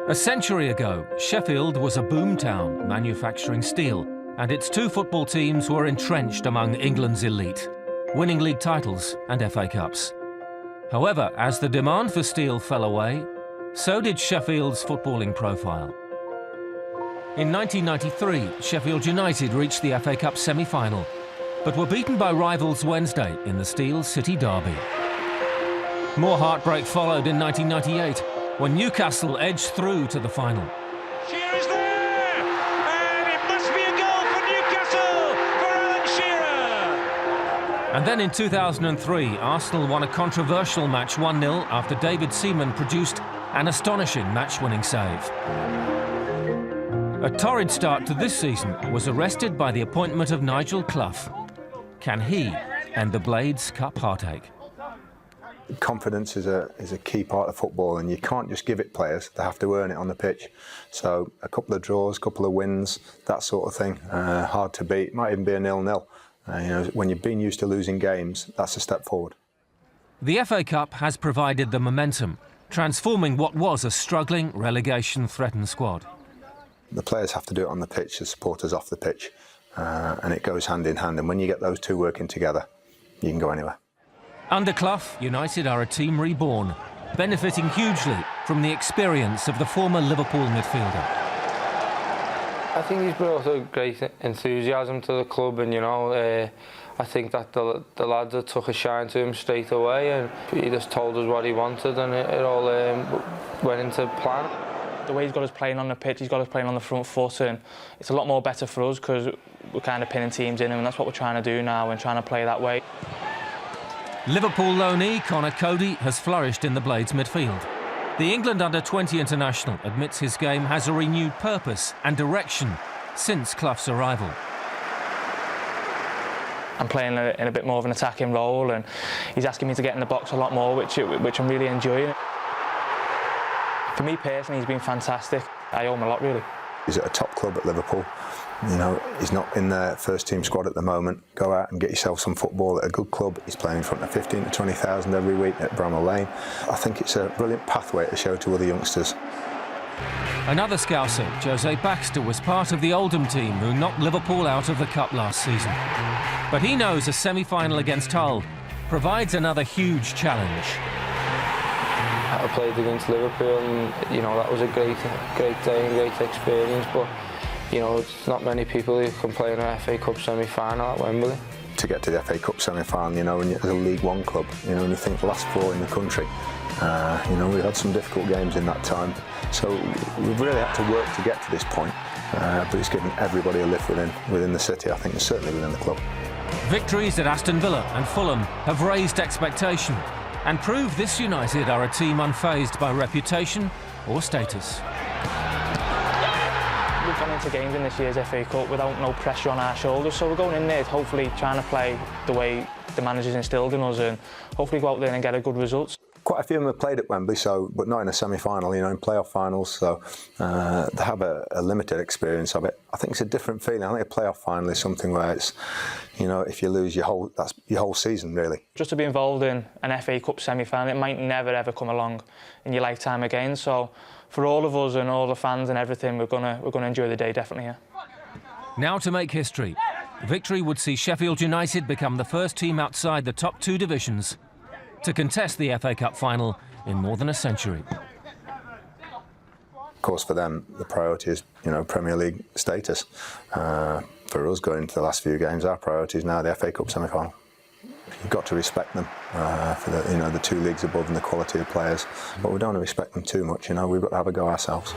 A century ago, Sheffield was a boom town manufacturing steel, and its two football teams were entrenched among England's elite, winning league titles and FA Cups. However, as the demand for steel fell away, so did Sheffield's footballing profile. In 1993, Sheffield United reached the FA Cup semi-final, but were beaten by rivals Wednesday in the Steel City derby. More heartbreak followed in 1998, when Newcastle edged through to the final. Shearer is there! And it must be a goal for Newcastle for Alan Shearer! And then in 2003, Arsenal won a controversial match 1-0 after David Seaman produced an astonishing match-winning save. A torrid start to this season was arrested by the appointment of Nigel Clough. Can he end the Blades' Cup heartache? Confidence is a key part of football, and you can't just give it players, they have to earn it on the pitch. So a couple of draws, a couple of wins, that sort of thing, hard to beat, might even be a 0-0. When you've been used to losing games, that's a step forward. The FA Cup has provided the momentum, transforming what was a struggling, relegation-threatened squad. The players have to do it on the pitch, the supporters off the pitch, and it goes hand in hand, and when you get those two working together, you can go anywhere. Under Clough, United are a team reborn, benefiting hugely from the experience of the former Liverpool midfielder. I think he's brought a great enthusiasm to the club, and I think that the lads that took a shine to him straight away, and he just told us what he wanted, and it all went into plan. The way he's got us playing on the pitch, he's got us playing on the front foot, and it's a lot more better for us because we're kind of pinning teams in him, and that's what we're trying to do now and trying to play that way. Liverpool loanee Conor Coady has flourished in the Blades midfield. The England under-20 international admits his game has a renewed purpose and direction since Clough's arrival. I'm playing in a bit more of an attacking role, and he's asking me to get in the box a lot more, which I'm really enjoying. For me personally, he's been fantastic. I owe him a lot, really. He's at a top club at Liverpool. He's not in their first team squad at the moment. Go out and get yourself some football at a good club. He's playing in front of 15 to 20,000 every week at Bramall Lane. I think it's a brilliant pathway to show to other youngsters. Another Scouser, Jose Baxter, was part of the Oldham team who knocked Liverpool out of the Cup last season. But he knows a semi-final against Hull provides another huge challenge. I played against Liverpool, and that was a great day and great experience, but it's not many people who can play in an FA Cup semi-final at Wembley. To get to the FA Cup semi-final, as a League One club, and you think the last four in the country, we've had some difficult games in that time, so we've really had to work to get to this point, but it's given everybody a lift within the city, I think, and certainly within the club. Victories at Aston Villa and Fulham have raised expectation and prove this United are a team unfazed by reputation or status. We've gone into games in this year's FA Cup without no pressure on our shoulders, so we're going in there hopefully trying to play the way the manager's instilled in us and hopefully go out there and get a good result. Quite a few of them have played at Wembley, but not in a semi-final, in playoff finals, so they have a limited experience of it. I think it's a different feeling. I think a playoff final is something where it's, if you lose that's your whole season, really. Just to be involved in an FA Cup semi-final, it might never ever come along in your lifetime again, so for all of us and all the fans and everything, we're gonna enjoy the day, definitely, yeah. Now to make history. Victory would see Sheffield United become the first team outside the top two divisions to contest the FA Cup final in more than a century. Of course, for them, the priority is, Premier League status. For us, going into the last few games, our priority is now the FA Cup semi-final. You've got to respect them for the two leagues above and the quality of players, but we don't want to respect them too much. We've got to have a go ourselves.